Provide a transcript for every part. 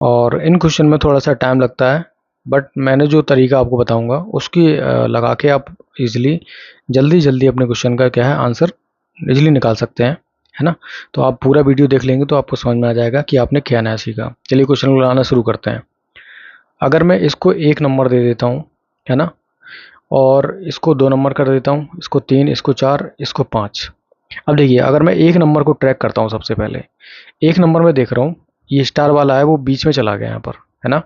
और इन क्वेश्चन में थोड़ा सा टाइम लगता है, बट मैंने जो तरीका आपको बताऊंगा उसकी लगा के आप इजीली जल्दी जल्दी अपने क्वेश्चन का क्या है आंसर इजीली निकाल सकते हैं, है ना। तो आप पूरा वीडियो देख लेंगे तो आपको समझ में आ जाएगा कि आपने क्या नया सीखा। चलिए क्वेश्चन को लगाना शुरू करते हैं। अगर मैं इसको 1 नंबर दे देता हूँ, है ना, और इसको 2 नंबर कर देता हूँ, इसको 3, इसको 4, इसको 5। अब देखिए, अगर मैं 1 नंबर को ट्रैक करता हूँ, सबसे पहले 1 नंबर में देख रहा हूँ ये स्टार वाला है वो बीच में चला गया यहाँ पर, है ना।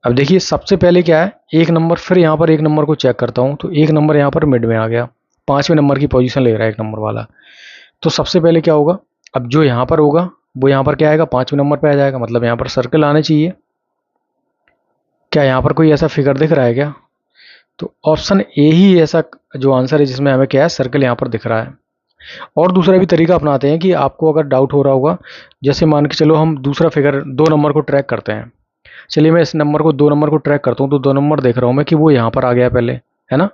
अब देखिए सबसे पहले क्या है, 1 नंबर, फिर यहाँ पर 1 नंबर को चेक करता हूँ तो 1 नंबर यहाँ पर मिड में आ गया, 5वें नंबर की पोजीशन ले रहा है 1 नंबर वाला। तो सबसे पहले क्या होगा, अब जो यहाँ पर होगा वो यहाँ पर क्या आएगा, 5वें नंबर पे आ जाएगा, मतलब यहाँ पर सर्कल आने चाहिए। क्या यहाँ पर कोई ऐसा फिगर दिख रहा है क्या? तो ऑप्शन ए ही ऐसा जो आंसर है जिसमें हमें क्या है, सर्कल यहाँ पर दिख रहा है। और दूसरा भी तरीका अपनाते हैं कि आपको अगर डाउट हो रहा होगा, जैसे मान के चलो हम दूसरा फिगर 2 नंबर को ट्रैक करते हैं। चलिए मैं इस नंबर को 2 नंबर को ट्रैक करता हूँ, तो 2 नंबर देख रहा हूँ मैं कि वो यहाँ पर आ गया पहले, है ना।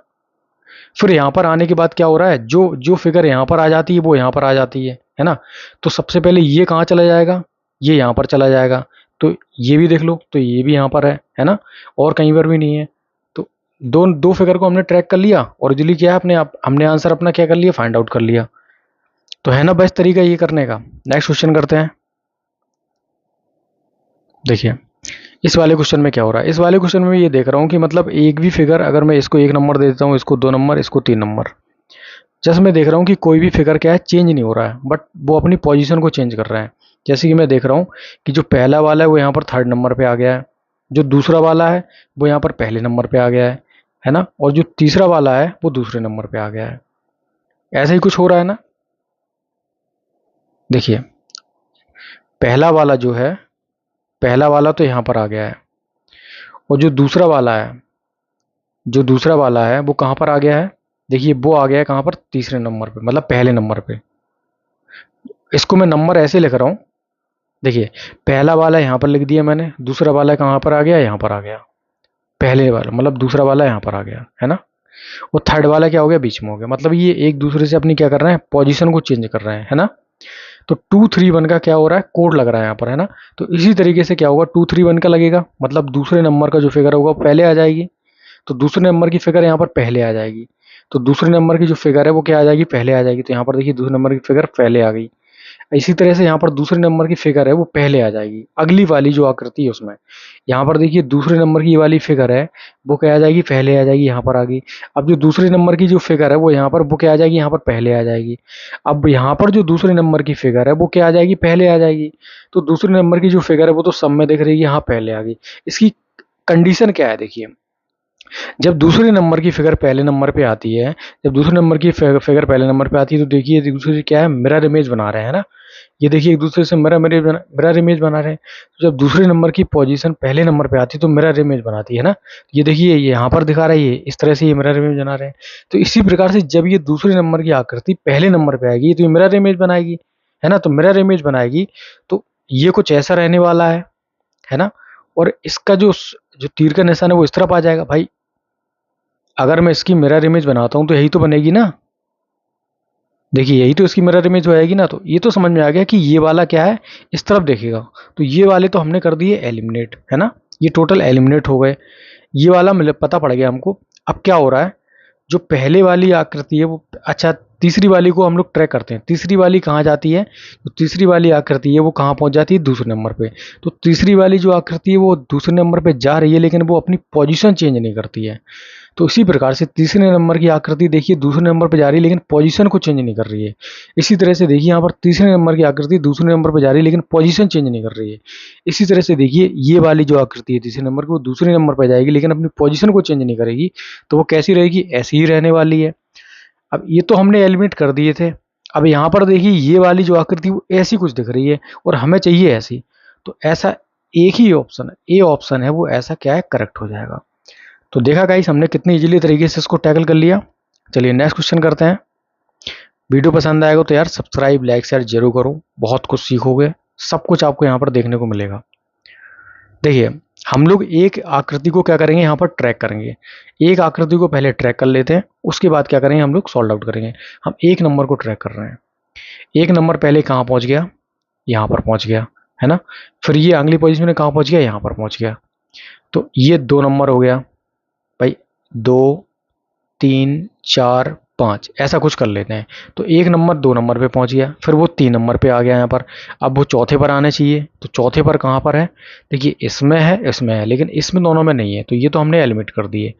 फिर यहाँ पर आने के बाद क्या हो रहा है, जो जो फिगर यहाँ पर आ जाती है वो यहाँ पर आ जाती है ना। तो सबसे पहले ये कहाँ चला जाएगा, ये यहाँ पर चला जाएगा। तो ये भी देख लो, तो ये भी यहाँ पर है ना, और कहीं पर भी नहीं है। तो दो दो फिगर को हमने ट्रैक कर लिया, ओरिजिनली क्या है अपने आप हमने आंसर अपना क्या कर लिया, फाइंड आउट कर लिया। तो है ना बेस्ट तरीका ये करने का। नेक्स्ट क्वेश्चन करते हैं। देखिए इस वाले क्वेश्चन में क्या हो रहा है, इस वाले क्वेश्चन में ये देख रहा हूँ कि मतलब एक भी फिगर, अगर मैं इसको 1 नंबर दे देता हूँ, इसको 2 नंबर, इसको 3 नंबर, जैसे मैं देख रहा हूँ कि कोई भी फिगर क्या है चेंज नहीं हो रहा है, बट वो अपनी पोजीशन को चेंज कर रहा है। जैसे कि मैं देख रहा हूँ कि जो पहला वाला है वो यहाँ पर 3rd नंबर पे आ गया है, जो दूसरा वाला है वो यहाँ पर पहले नंबर पे आ गया है ना, और जो तीसरा वाला है वो दूसरे नंबर पे आ गया है। ऐसा ही कुछ हो रहा है ना। देखिए पहला वाला जो है, पहला वाला तो यहाँ पर आ गया है, और जो दूसरा वाला है, जो दूसरा वाला है वो कहाँ पर आ गया है, देखिए वो आ गया है कहाँ पर, तीसरे नंबर पे, मतलब पहले नंबर पे। इसको मैं नंबर ऐसे लिख रहा हूँ, देखिए पहला वाला यहाँ पर लिख दिया मैंने, दूसरा वाला कहाँ पर आ गया, यहाँ पर आ गया, पहले वाला मतलब दूसरा वाला यहाँ पर आ गया, है ना। और थर्ड वाला क्या हो गया, बीच में हो गया। मतलब ये एक दूसरे से अपनी क्या कर रहे हैं, पोजीशन को चेंज कर रहे हैं, है ना। तो 2 3 1 का क्या हो रहा है, कोड लग रहा है यहाँ पर, है ना। तो इसी तरीके से क्या होगा, 2 3 1 का लगेगा, मतलब दूसरे नंबर का जो फिगर होगा पहले आ जाएगी, तो दूसरे नंबर की फिगर यहाँ पर पहले आ जाएगी। तो दूसरे नंबर की जो फिगर है वो क्या आ जाएगी, पहले आ जाएगी। तो यहाँ पर देखिए दूसरे नंबर की फिगर पहले आ गई। इसी तरह से यहाँ पर दूसरे नंबर की फिगर है वो पहले आ जाएगी, अगली वाली जो आकृति है उसमें। यहाँ पर देखिए दूसरे नंबर की वाली फिगर है वो क्या आ जाएगी, पहले आ जाएगी, यहाँ पर आ गई। अब जो दूसरे नंबर की जो फिगर है वो यहाँ पर वो क्या आ जाएगी, यहाँ पर पहले आ जाएगी। अब यहाँ पर जो दूसरे नंबर की फिगर है वो क्या आ जाएगी, पहले आ जाएगी। तो दूसरे नंबर की जो फिगर है वो तो सब में दिख रही है, यहाँ पहले आ गई। इसकी कंडीशन क्या है, देखिए जब दूसरे नंबर की फिगर पहले नंबर पे आती है, जब दूसरे नंबर की फिगर पहले नंबर पे आती है, तो देखिए एक दूसरे से क्या है, मिरर इमेज बना रहे हैं ना। ये देखिए एक दूसरे से मिरर इमेज बना रहे हैं। तो जब दूसरे नंबर की पोजीशन पहले नंबर पे आती है तो मिरर इमेज बनाती है ना। ये देखिए ये यहाँ पर दिखा रहा है, ये इस तरह से ये मिरर इमेज बना रहे हैं। तो इसी प्रकार से जब ये दूसरे नंबर की आकृति पहले नंबर पे आएगी तो ये मिरर इमेज बनाएगी, है ना। तो मिरर इमेज बनाएगी तो ये कुछ ऐसा रहने वाला है ना। और इसका जो जो तीर का निशान है वो इस तरफ आ जाएगा। भाई अगर मैं इसकी मिरर इमेज बनाता हूँ तो यही तो बनेगी ना। देखिए यही तो इसकी मिरर इमेज हो जाएगी ना। तो ये तो समझ में आ गया कि ये वाला क्या है, इस तरफ देखेगा। तो ये वाले तो हमने कर दिए एलिमिनेट, है ना। ये टोटल एलिमिनेट हो गए, ये वाला मतलब पता पड़ गया हमको। अब क्या हो रहा है, जो पहले वाली आकृति है वो, अच्छा तीसरी वाली को हम लोग ट्रैक करते हैं। तीसरी वाली कहाँ जाती है, तो तीसरी वाली आकृति है वो कहाँ पहुँच जाती है, दूसरे नंबर पे। तो तीसरी वाली जो आकृति है वो दूसरे नंबर पे जा रही है, लेकिन वो अपनी पोजीशन चेंज नहीं करती है। तो इसी प्रकार से तीसरे नंबर की आकृति देखिए दूसरे नंबर पर जा रही है लेकिन पोजीशन को चेंज नहीं कर रही है। इसी तरह से देखिए यहाँ पर तीसरे नंबर की आकृति दूसरे नंबर पर जा रही है लेकिन पोजीशन चेंज नहीं कर रही है। इसी तरह से देखिए ये वाली जो आकृति है तीसरे नंबर की वो दूसरे नंबर पर जाएगी लेकिन अपनी पोजीशन को चेंज नहीं करेगी। तो वो कैसी रहेगी, ऐसी ही रहने वाली है। अब ये तो हमने एलिमिनेट कर दिए थे। अब यहाँ पर देखिए ये वाली जो आकृति वो ऐसी कुछ दिख रही है और हमें चाहिए ऐसी। तो ऐसा एक ही ऑप्शन है, ए ऑप्शन है वो ऐसा क्या है, करेक्ट हो जाएगा। तो देखा गाइस हमने कितनी इजीली तरीके से इसको टैकल कर लिया। चलिए नेक्स्ट क्वेश्चन करते हैं। वीडियो पसंद आएगा तो यार सब्सक्राइब लाइक शेयर जरूर करो, बहुत कुछ सीखोगे, सब कुछ आपको यहाँ पर देखने को मिलेगा। देखिए हम लोग एक आकृति को क्या करेंगे, यहाँ पर ट्रैक करेंगे। एक आकृति को पहले ट्रैक कर लेते हैं, उसके बाद क्या करेंगे, हम लोग सॉल्व आउट करेंगे। हम एक नंबर को ट्रैक कर रहे हैं। एक नंबर पहले कहाँ पहुँच गया, यहाँ पर पहुँच गया, है ना। फिर ये अगली पोजीशन में कहाँ पहुँच गया, यहाँ पर पहुँच गया। तो ये 2 नंबर हो गया भाई, 2 3 4 5 ऐसा कुछ कर लेते हैं। तो 1 नंबर 2 नंबर पे पहुंच गया, फिर वो 3 नंबर पे आ गया यहाँ पर। अब वो चौथे पर आने चाहिए, तो चौथे पर कहाँ पर है, देखिए इसमें है लेकिन इसमें दोनों में नहीं है, तो ये तो हमने एलिमिट कर दिए।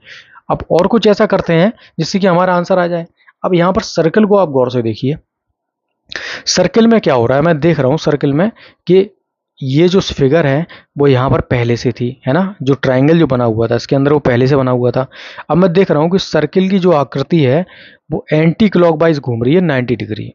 अब और कुछ ऐसा करते हैं जिससे कि हमारा आंसर आ जाए। अब यहाँ पर सर्कल को आप गौर से देखिए, सर्कल में क्या हो रहा है, मैं देख रहा हूँ सर्कल में कि ये जो फिगर है वो यहाँ पर पहले से थी, है ना। जो ट्रायंगल जो बना हुआ था इसके अंदर वो पहले से बना हुआ था। अब मैं देख रहा हूँ कि सर्कल की जो आकृति है वो एंटी क्लॉकवाइज घूम रही है 90 डिग्री।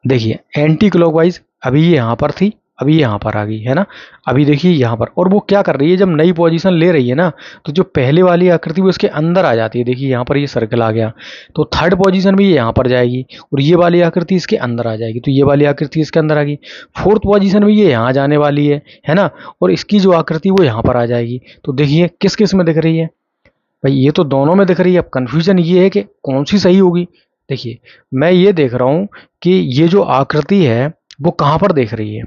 देखिए एंटी क्लॉकवाइज, अभी ये यहाँ पर थी, अभी यहाँ पर आ गई, है ना। अभी देखिए यहाँ पर, और वो क्या कर रही है, जब नई पोजीशन ले रही है ना, तो जो पहले वाली आकृति वो इसके अंदर आ जाती है। देखिए यहाँ पर ये सर्कल आ गया, तो थर्ड पोजीशन में ये यहाँ पर जाएगी और ये वाली आकृति इसके अंदर आ जाएगी, तो ये वाली आकृति इसके अंदर आ गई। फोर्थ पोजीशन में ये यहाँ जाने वाली है ना, और इसकी जो आकृति वो यहाँ पर आ जाएगी। तो देखिए किस किस में दिख रही है भाई, ये तो दोनों में दिख रही है। अब कन्फ्यूजन ये है कि कौन सी सही होगी। देखिए मैं ये देख रहा हूँ कि ये जो आकृति है वो कहाँ पर देख रही है,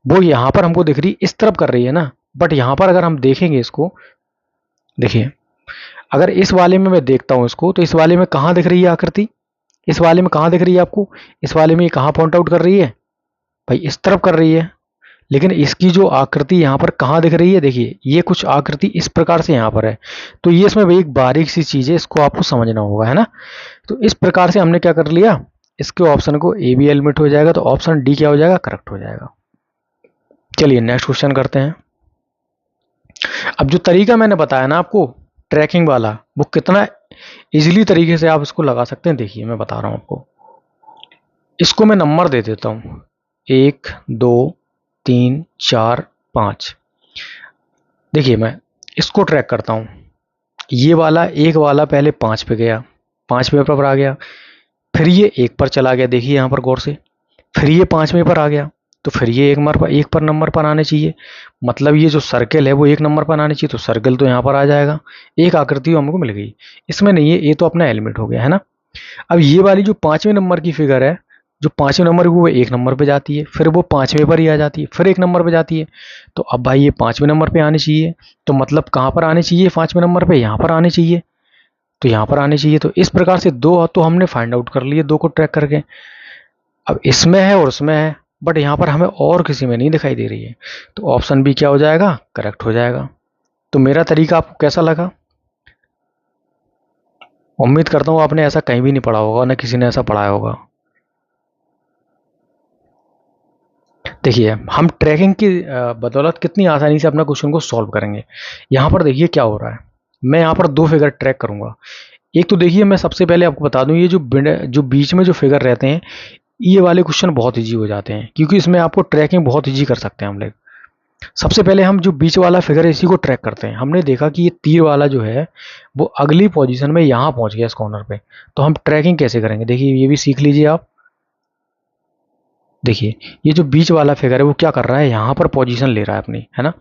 वो यहाँ पर हमको दिख रही है, इस तरफ कर रही है ना। बट यहाँ पर अगर हम देखेंगे इसको, देखिए अगर इस वाले में मैं देखता हूँ इसको, तो इस वाले में कहाँ दिख रही है आकृति, इस वाले में कहाँ दिख रही है आपको, इस वाले में ये कहाँ पॉइंट आउट कर रही है भाई, इस तरफ कर रही है। लेकिन इसकी जो आकृति यहाँ पर कहाँ दिख रही है, देखिए ये कुछ आकृति इस प्रकार से यहाँ पर है। तो ये इसमें भाई एक बारीक सी चीज़ है, इसको आपको समझना होगा, है ना। तो इस प्रकार से हमने क्या कर लिया, इसके ऑप्शन को ए बी एलिमिट हो जाएगा, तो ऑप्शन डी क्या हो जाएगा, करेक्ट हो जाएगा। चलिए नेक्स्ट क्वेश्चन करते हैं। अब जो तरीका मैंने बताया ना आपको ट्रैकिंग वाला, वो कितना इजीली तरीके से आप इसको लगा सकते हैं, देखिए मैं बता रहा हूँ आपको। इसको मैं नंबर दे देता हूँ, 1 2 3 4 5। देखिए मैं इसको ट्रैक करता हूँ, ये वाला एक वाला पहले 5 पे गया, 5वें पर आ गया, फिर ये 1 पर चला गया, देखिए यहाँ पर गौर से, फिर ये 5वें पर आ गया, तो फिर ये एक पर नंबर पर आने चाहिए। मतलब ये जो सर्कल है वो 1 नंबर पर आने चाहिए, तो सर्कल तो यहाँ पर आ जाएगा, एक आकृति हमको मिल गई। इसमें नहीं है, ये तो अपना एलिमेंट हो गया, है ना। अब ये वाली जो 5वें नंबर की फिगर है, जो 5वें नंबर की वो 1 नंबर पे जाती है, फिर वो 5वें पर ही आ जाती है, फिर 1 नंबर पे जाती है। तो अब भाई ये 5वें नंबर पे आनी चाहिए, तो मतलब कहाँ पर आनी चाहिए 5वें नंबर पे, यहाँ पर आनी चाहिए, तो यहाँ पर आनी चाहिए। तो इस प्रकार से दो तो हमने फाइंड आउट कर लिए, दो को ट्रैक करके। अब इसमें है और उसमें है, बट यहाँ पर हमें और किसी में नहीं दिखाई दे रही है, तो ऑप्शन बी क्या हो जाएगा, करेक्ट हो जाएगा। तो मेरा तरीका आपको कैसा लगा, उम्मीद करता हूँ आपने ऐसा कहीं भी नहीं पढ़ा होगा, ना किसी ने ऐसा पढ़ाया होगा। देखिए हम ट्रैकिंग की बदौलत कितनी आसानी से अपना क्वेश्चन को सॉल्व करेंगे। यहाँ पर देखिए क्या हो रहा है, मैं यहाँ पर दो फिगर ट्रैक करूँगा। एक तो देखिए मैं सबसे पहले आपको बता दूँ, ये जो बीच में जो फिगर रहते हैं, ये वाले क्वेश्चन बहुत ईजी हो जाते हैं, क्योंकि इसमें आपको ट्रैकिंग बहुत ईजी कर सकते हैं हम लोग। सबसे पहले हम जो बीच वाला फिगर है इसी को ट्रैक करते हैं। हमने देखा कि ये तीर वाला जो है वो अगली पोजीशन में यहाँ पहुँच गया इस कॉर्नर पे, तो हम ट्रैकिंग कैसे करेंगे, देखिए ये भी सीख लीजिए आप। देखिए ये जो बीच वाला फिगर है वो क्या कर रहा है, यहाँ पर पोजीशन ले रहा है अपनी, है ना।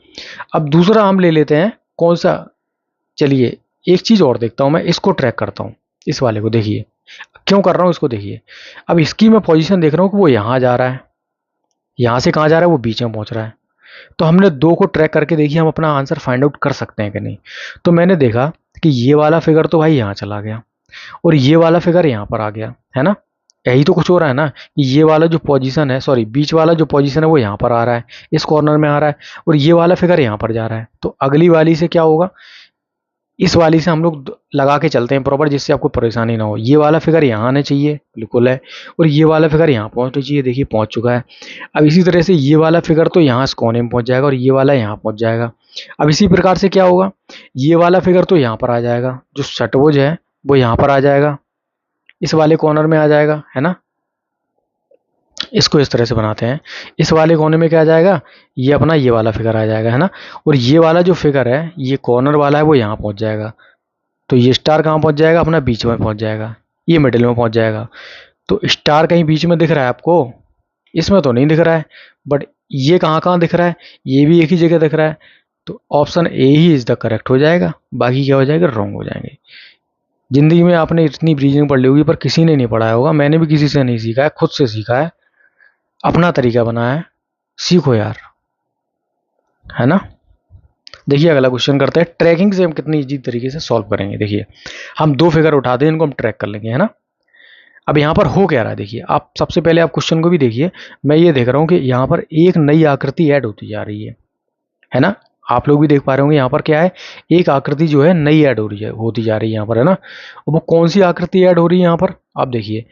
अब दूसरा हम ले लेते हैं कौन सा, चलिए एक चीज़ और देखता हूँ, मैं इसको ट्रैक करता हूँ, इस वाले को। देखिए क्यों कर रहा हूँ इसको, देखिए अब इसकी मैं पोजीशन देख रहा हूँ कि वो यहाँ जा रहा है, यहाँ से कहाँ जा रहा है, वो बीच में पहुँच रहा है। तो हमने दो को ट्रैक करके देखिए हम अपना आंसर फाइंड आउट कर सकते हैं कि नहीं। तो मैंने देखा कि ये वाला फिगर तो भाई यहाँ चला गया और ये वाला फिगर यहाँ पर आ गया, है ना। यही तो कुछ हो रहा है ना, कि ये वाला जो पोजीशन है, सॉरी बीच वाला जो पोजीशन है वो यहाँ पर आ रहा है, इस कॉर्नर में आ रहा है, और ये वाला फिगर यहाँ पर जा रहा है। तो अगली वाली से क्या होगा, इस वाली से हम लोग लगा के चलते हैं प्रॉपर, जिससे आपको परेशानी ना हो। ये वाला फिगर यहाँ आना चाहिए, बिल्कुल है, और ये वाला फिगर यहाँ पहुँचना चाहिए, देखिए पहुँच चुका है। अब इसी तरह से ये वाला फिगर तो यहाँ इस कोने में पहुँच जाएगा और ये वाला यहाँ पहुँच जाएगा। अब इसी प्रकार से क्या होगा, ये वाला फिगर तो यहाँ पर आ जाएगा, जो षटभुज है वो यहाँ पर आ जाएगा, इस वाले कॉर्नर में आ जाएगा, है ना। इसको इस तरह से बनाते हैं, इस वाले कोने में क्या आ जाएगा, ये अपना ये वाला फिगर आ जाएगा, है ना। और ये वाला जो फिगर है, ये कॉर्नर वाला है, वो यहाँ पहुँच जाएगा। तो ये स्टार कहाँ पहुँच जाएगा, अपना बीच में पहुँच जाएगा, ये मिडिल में पहुँच जाएगा। तो स्टार कहीं बीच में दिख रहा है आपको, इसमें तो नहीं दिख रहा है, बट ये कहाँ कहाँ दिख रहा है, ये भी एक ही जगह दिख रहा है। तो option A he is the correct हो जाएगा, बाकी क्या हो जाएगा, रॉन्ग हो जाएंगे। ज़िंदगी में आपने इतनी रीजनिंग पढ़ ली होगी, पर किसी ने नहीं पढ़ाया होगा, मैंने भी किसी से नहीं सीखा है, खुद से सीखा है, अपना तरीका बनाया है, सीखो यार, है ना। देखिए अगला क्वेश्चन करते हैं, ट्रैकिंग से हम कितनी इजी तरीके से सॉल्व करेंगे। देखिए हम दो फिगर उठाते हैं, इनको हम ट्रैक कर लेंगे, है ना। अब यहाँ पर हो क्या रहा है, देखिए आप सबसे पहले आप क्वेश्चन को भी देखिए। मैं ये देख रहा हूँ कि यहाँ पर एक नई आकृति ऐड होती जा रही है ना। आप लोग भी देख पा रहे होंगे यहाँ पर क्या है, एक आकृति जो है नई ऐड हो रही है, होती जा रही है यहाँ पर, है ना। और वो कौन सी आकृति ऐड हो रही है यहाँ पर, आप देखिए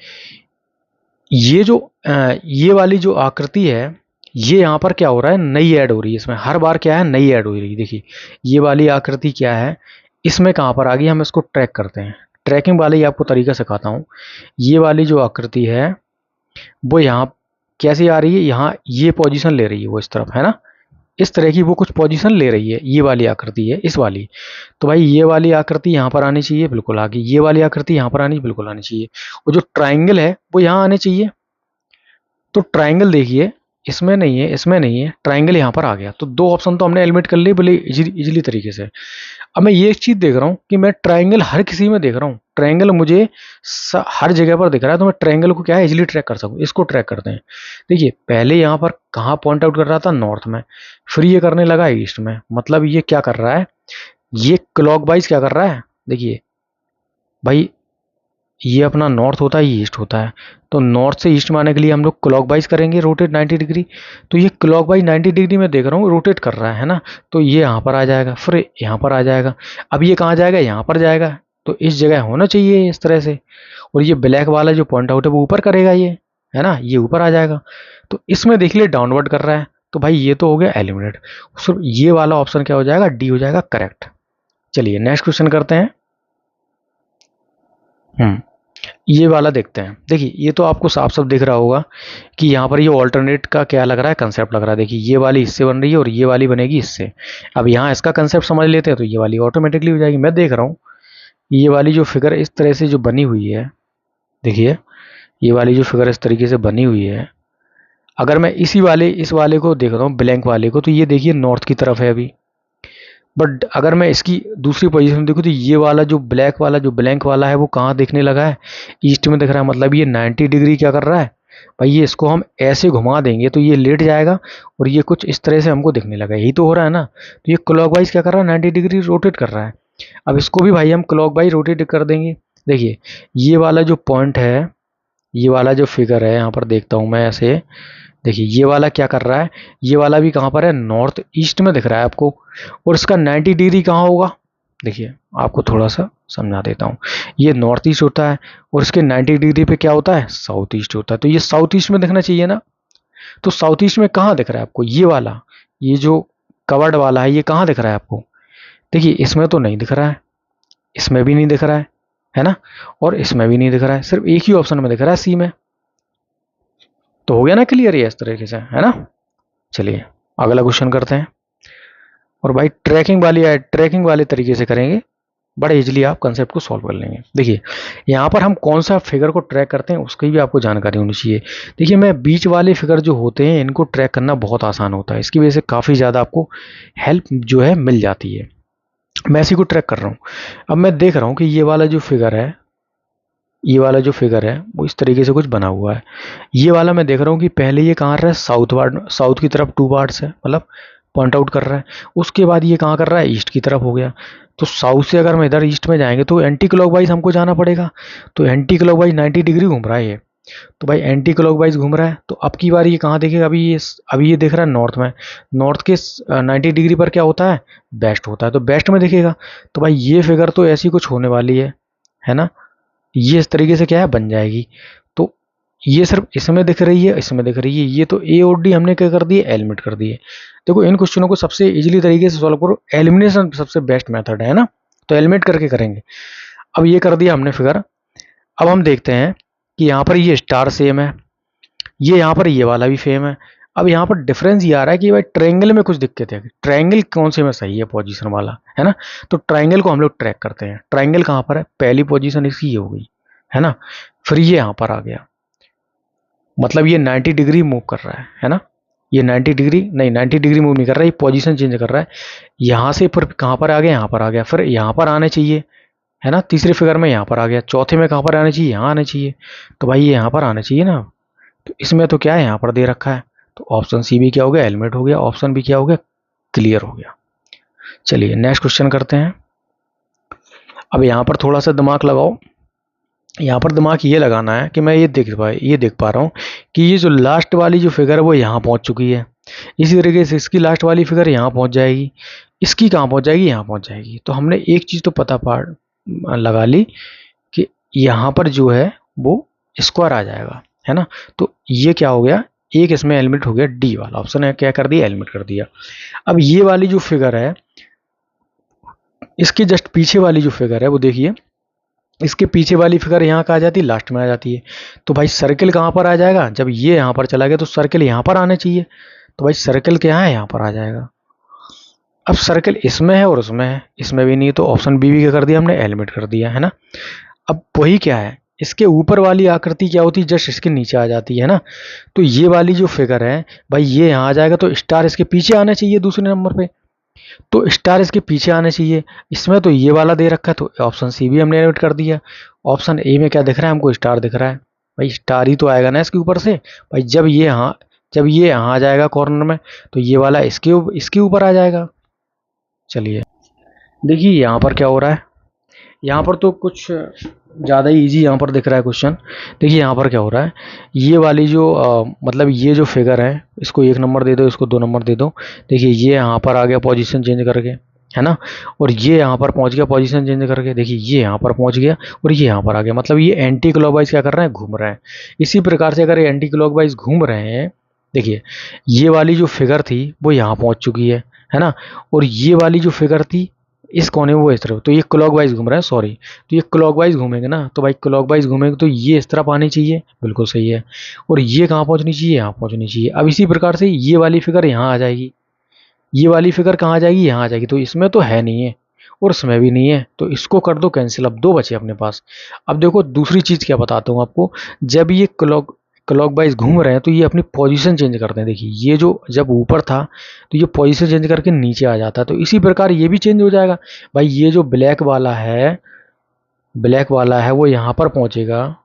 ये जो ये वाली जो आकृति है, ये यहाँ पर क्या हो रहा है, नई ऐड हो रही है। इसमें हर बार क्या है, नई ऐड हो रही है। देखिए ये वाली आकृति क्या है, इसमें कहाँ पर आ गई, हम इसको ट्रैक करते हैं। ट्रैकिंग वाले ही आपको तरीका सिखाता हूँ। ये वाली जो आकृति है वो यहाँ कैसे आ रही है, यहाँ ये पोजीशन ले रही है वो इस तरफ, है ना। इस तरह की वो कुछ पोजीशन ले रही है, ये वाली आकृति है, इस वाली। तो भाई ये वाली आकृति यहाँ पर आनी चाहिए, बिल्कुल आ गई। ये वाली आकृति यहाँ पर आनी, बिल्कुल आनी चाहिए। और जो ट्राइंगल है वो यहाँ आने चाहिए। तो ट्राइंगल देखिए, इसमें नहीं है, इसमें नहीं है, ट्राइंगल यहाँ पर आ गया। तो दो ऑप्शन तो हमने एलिमिनेट कर लिए बोले इजीली तरीके से। अब मैं ये एक चीज़ देख रहा हूँ कि मैं ट्राइंगल हर किसी में देख रहा हूँ, ट्राइंगल मुझे हर जगह पर दिख रहा है। तो मैं ट्राइंगल को क्या है, इजीली ट्रैक कर सकूँ। इसको ट्रैक करते हैं। देखिए पहले यहाँ पर कहाँ पॉइंट आउट कर रहा था, नॉर्थ में, फिर ये करने लगा ईस्ट में। मतलब ये क्या कर रहा है, ये क्लॉकवाइज क्या कर रहा है। देखिए भाई ये अपना नॉर्थ होता है, ये ईस्ट होता है। तो नॉर्थ से ईस्ट में आने के लिए हम लोग क्लॉकवाइज करेंगे, रोटेट 90 डिग्री। तो ये क्लॉकवाइज 90 डिग्री में देख रहा हूँ रोटेट कर रहा है ना। तो ये यहाँ पर आ जाएगा, फिर यहाँ पर आ जाएगा। अब ये कहाँ जाएगा, यहाँ पर जाएगा। तो इस जगह होना चाहिए इस तरह से। और ये ब्लैक वाला जो पॉइंट आउट है वो ऊपर करेगा ये, है ना, ये ऊपर आ जाएगा। तो इसमें देख लिए डाउनवर्ड कर रहा है। तो भाई ये तो हो गया एलिमिनेट। सिर्फ ये वाला ऑप्शन क्या हो जाएगा, डी हो जाएगा करेक्ट। चलिए नेक्स्ट क्वेश्चन करते हैं। ये वाला देखते हैं। देखिए ये तो आपको साफ साफ दिख रहा होगा कि यहाँ पर ये ऑल्टरनेट का क्या लग रहा है, कंसेप्ट लग रहा है। देखिए ये वाली इससे बन रही है और ये वाली बनेगी इससे। अब यहाँ इसका कंसेप्ट समझ लेते हैं तो ये वाली ऑटोमेटिकली हो जाएगी। मैं देख रहा हूँ ये वाली जो फिगर इस तरह से जो बनी हुई है, देखिए ये वाली जो फिगर इस तरीके से बनी हुई है, अगर मैं इस वाले को देख रहा हूँ, ब्लैंक वाले को, तो ये देखिए नॉर्थ की तरफ है अभी। बट अगर मैं इसकी दूसरी पोजीशन देखूँ तो ये वाला जो ब्लैक वाला जो ब्लैंक वाला है वो कहाँ देखने लगा है, ईस्ट में दिख रहा है। मतलब ये 90 डिग्री क्या कर रहा है भाई, ये इसको हम ऐसे घुमा देंगे तो ये लेट जाएगा और ये कुछ इस तरह से हमको दिखने लगा। यही तो हो रहा है ना। तो ये क्लॉकवाइज क्या कर रहा है, 90 डिग्री रोटेट कर रहा है। अब इसको भी भाई हम क्लॉकवाइज रोटेट कर देंगे। देखिए ये वाला जो पॉइंट है, ये वाला जो फिगर है, यहाँ पर देखता हूँ मैं ऐसे। देखिए ये वाला क्या कर रहा है, ये वाला भी कहाँ पर है, नॉर्थ ईस्ट में दिख रहा है आपको। और इसका 90 डिग्री कहाँ होगा, देखिए आपको थोड़ा सा समझा देता हूँ। ये नॉर्थ ईस्ट होता है और इसके 90 डिग्री पे क्या होता है, साउथ ईस्ट होता है। तो ये साउथ ईस्ट में दिखना चाहिए ना। तो साउथ ईस्ट में कहाँ दिख रहा है आपको, ये वाला, ये जो कवर्ड वाला है, ये कहाँ दिख रहा है आपको। देखिए इसमें तो नहीं दिख रहा है, इसमें भी नहीं दिख रहा है ना, और इसमें भी नहीं दिख रहा है। सिर्फ एक ही ऑप्शन में दिख रहा है, सी में। तो हो गया ना क्लियर ये इस तरीके से, है ना। चलिए अगला क्वेश्चन करते हैं। और भाई ट्रैकिंग वाले तरीके से करेंगे, बड़े इजीली आप कंसेप्ट को सॉल्व कर लेंगे। देखिए यहाँ पर हम कौन सा फिगर को ट्रैक करते हैं उसकी भी आपको जानकारी होनी चाहिए। देखिए मैं बीच वाले फिगर जो होते हैं इनको ट्रैक करना बहुत आसान होता है, इसकी वजह से काफ़ी ज़्यादा आपको हेल्प जो है मिल जाती है। मैं इसी को ट्रैक कर रहा हूँ। अब मैं देख रहा हूँ कि ये वाला जो फिगर है, ये वाला जो फिगर है वो इस तरीके से कुछ बना हुआ है। ये वाला मैं देख रहा हूँ कि पहले ये कहाँ रहा है, साउथ की तरफ 2 पार्ट्स है, मतलब पॉइंट आउट कर रहा है। उसके बाद ये कहाँ कर रहा है, ईस्ट की तरफ हो गया। तो साउथ से अगर हम इधर ईस्ट में जाएंगे तो एंटी क्लॉकवाइज हमको जाना पड़ेगा। तो एंटी क्लॉकवाइज 90 डिग्री घूम रहा है ये। तो भाई एंटी क्लॉकवाइज घूम रहा है तो अब की बार ये कहाँ देखेगा, अभी ये देख रहा है नॉर्थ में। नॉर्थ के 90 डिग्री पर क्या होता है, वेस्ट होता है। तो वेस्ट में देखेगा। तो भाई ये फिगर तो ऐसी कुछ होने वाली है ना। ये इस तरीके से क्या है, बन जाएगी। तो ये सिर्फ इसमें दिख रही है, इसमें दिख रही है। ये तो ए और डी हमने क्या कर दिए, एलिमिनेट कर दिए। देखो इन क्वेश्चनों को सबसे इजीली तरीके से सॉल्व करो, एलिमिनेशन सबसे बेस्ट मेथड है ना। तो एलिमिनेट करके करेंगे। अब ये कर दिया हमने फिगर। अब हम देखते हैं कि यहाँ पर ये स्टार सेम है, ये यहाँ पर ये वाला भी सेम है। अब यहाँ पर डिफरेंस ये आ रहा है कि भाई ट्रायंगल में कुछ दिक्कत है, ट्रायंगल कौन से में सही है पोजीशन वाला, है ना। तो ट्रायंगल को हम लोग ट्रैक करते हैं। ट्रायंगल कहाँ पर है, पहली पोजीशन इसकी ये हो गई, है ना। फिर ये यहाँ पर आ गया, मतलब ये 90 डिग्री मूव कर रहा है ना। ये 90 डिग्री नहीं, 90 डिग्री मूव नहीं कर रहा है, ये पोजीशन चेंज कर रहा है। यहाँ से फिर कहाँ पर आ गया, यहाँ पर आ गया। फिर यहाँ पर आने चाहिए, है ना। तीसरे फिगर में यहाँ पर आ गया। चौथे में कहाँ पर आना चाहिए, यहाँ आना चाहिए। तो भाई ये यहाँ पर आना चाहिए ना। तो इसमें तो क्या है, यहाँ पर दे रखा है। तो ऑप्शन सी भी क्या हो गया, हेलमेट हो गया, ऑप्शन भी क्या हो गया, क्लियर हो गया। चलिए नेक्स्ट क्वेश्चन करते हैं। अब यहाँ पर थोड़ा सा दिमाग लगाओ। यहाँ पर दिमाग ये लगाना है कि मैं ये देख पा रहा हूँ कि ये जो लास्ट वाली जो फिगर है वो यहाँ पहुँच चुकी है। इसी तरीके से इसकी लास्ट वाली फिगर यहाँ पहुँच जाएगी, इसकी कहाँ पहुँच जाएगी, यहाँ पहुँच जाएगी। तो हमने एक चीज़ तो पता लगा ली कि यहाँ पर जो है वो स्क्वायर आ जाएगा, है ना। तो ये क्या हो गया, एक इसमें एलिमेंट हो गया, डी वाला ऑप्शन है क्या कर दिया, एलिमेंट कर दिया। अब ये वाली जो फिगर है, इसके जस्ट पीछे वाली जो फिगर है वो देखिए, इसके पीछे वाली फिगर यहाँ कहाँ आ जाती है, लास्ट में आ जाती है। तो भाई सर्किल कहाँ पर आ जाएगा, जब ये यहाँ पर चला गया तो सर्किल यहाँ पर आने चाहिए। तो भाई सर्किल क्या है, यहाँ पर आ जाएगा। अब सर्किल इसमें है और उसमें है, इसमें भी नहीं, तो ऑप्शन बी भी क्या कर दिया हमने, एलिमेंट कर दिया, है ना। अब वही क्या है, इसके ऊपर वाली आकृति क्या होती है, जस्ट इसके नीचे आ जाती है ना। तो ये वाली जो फिगर है भाई, ये यहाँ आ जाएगा, तो स्टार इसके पीछे आना चाहिए दूसरे नंबर पे। तो स्टार इसके पीछे आने चाहिए, इसमें तो ये वाला दे रखा है, तो ऑप्शन सी भी हमने एलिमिनेट कर दिया। ऑप्शन ए में क्या दिख रहा है हमको, स्टार दिख रहा है। भाई स्टार ही तो आएगा ना इसके ऊपर से। भाई जब ये यहाँ आ जाएगा कॉर्नर में, तो ये वाला इसके ऊपर आ जाएगा। चलिए देखिए यहाँ पर क्या हो रहा है, यहाँ पर तो कुछ ज़्यादा ही ईजी यहाँ पर दिख रहा है क्वेश्चन। देखिए यहाँ पर क्या हो रहा है, ये वाली जो मतलब ये जो फिगर है, इसको 1 नंबर दे दो, इसको 2 नंबर दे दो। देखिए ये यहाँ पर आ गया पोजीशन चेंज करके, है ना। और ये यहाँ पर पहुँच गया पोजीशन चेंज करके। देखिए ये यहाँ पर पहुँच गया और ये यहाँ पर आ गया, मतलब ये एंटी क्लॉकवाइज क्या कर रहे हैं, घूम रहे हैं। इसी प्रकार से अगर ये एंटी क्लॉकवाइज घूम रहे हैं, देखिए ये वाली जो फिगर थी वो यहाँ पहुँच चुकी है ना। और ये वाली जो फिगर थी इस कोने में वो इस तरफ, तो ये क्लॉकवाइज घूम रहा है, सॉरी। तो ये क्लॉकवाइज घूमेंगे ना, तो भाई क्लॉकवाइज घूमेंगे तो ये इस तरफ आनी चाहिए, बिल्कुल सही है। और ये कहाँ पहुँचनी चाहिए, यहाँ पहुँचनी चाहिए। अब इसी प्रकार से ये वाली फिगर यहाँ आ जाएगी, ये वाली फिगर कहाँ आ जाएगी, यहाँ आ जाएगी। तो इसमें तो है नहीं है और इसमें भी नहीं है, तो इसको कर दो कैंसिल। अब 2 बचे अपने पास। अब देखो दूसरी चीज़ क्या बताता हूँ आपको, जब ये क्लॉकवाइज घूम रहे हैं तो ये अपनी पोजीशन चेंज करते हैं। देखिए ये जो जब ऊपर था तो ये पोजीशन चेंज करके नीचे आ जाता है, तो इसी प्रकार ये भी चेंज हो जाएगा। भाई ये जो ब्लैक वाला है वो यहाँ पर पहुँचेगा,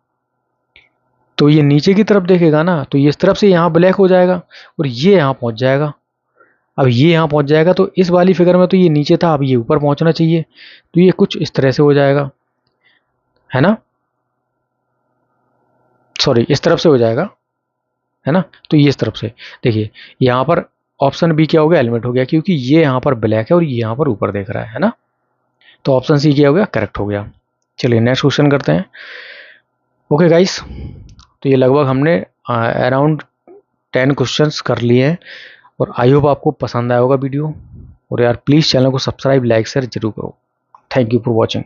तो ये नीचे की तरफ देखेगा ना, तो ये इस तरफ से यहाँ ब्लैक हो जाएगा और ये यहाँ पहुँच जाएगा। अब ये यहाँ पहुँच जाएगा, तो इस वाली फिगर में तो ये नीचे था, अब ये ऊपर पहुँचना चाहिए, तो ये कुछ इस तरह से हो जाएगा, है ना। सॉरी, इस तरफ से हो जाएगा, है ना। तो ये इस तरफ से देखिए, यहाँ पर ऑप्शन बी क्या हो गया, एलिमेंट हो गया, क्योंकि ये यहाँ पर ब्लैक है और ये यहाँ पर ऊपर देख रहा है ना। तो ऑप्शन सी क्या हो गया, करेक्ट हो गया। चलिए नेक्स्ट क्वेश्चन करते हैं। ओके गाइस, तो ये लगभग हमने अराउंड 10 क्वेश्चंस कर लिए हैं, और आई होप आपको पसंद आया होगा वीडियो। और यार प्लीज़ चैनल को सब्सक्राइब, लाइक, शेयर जरूर करो। Thank you for watching.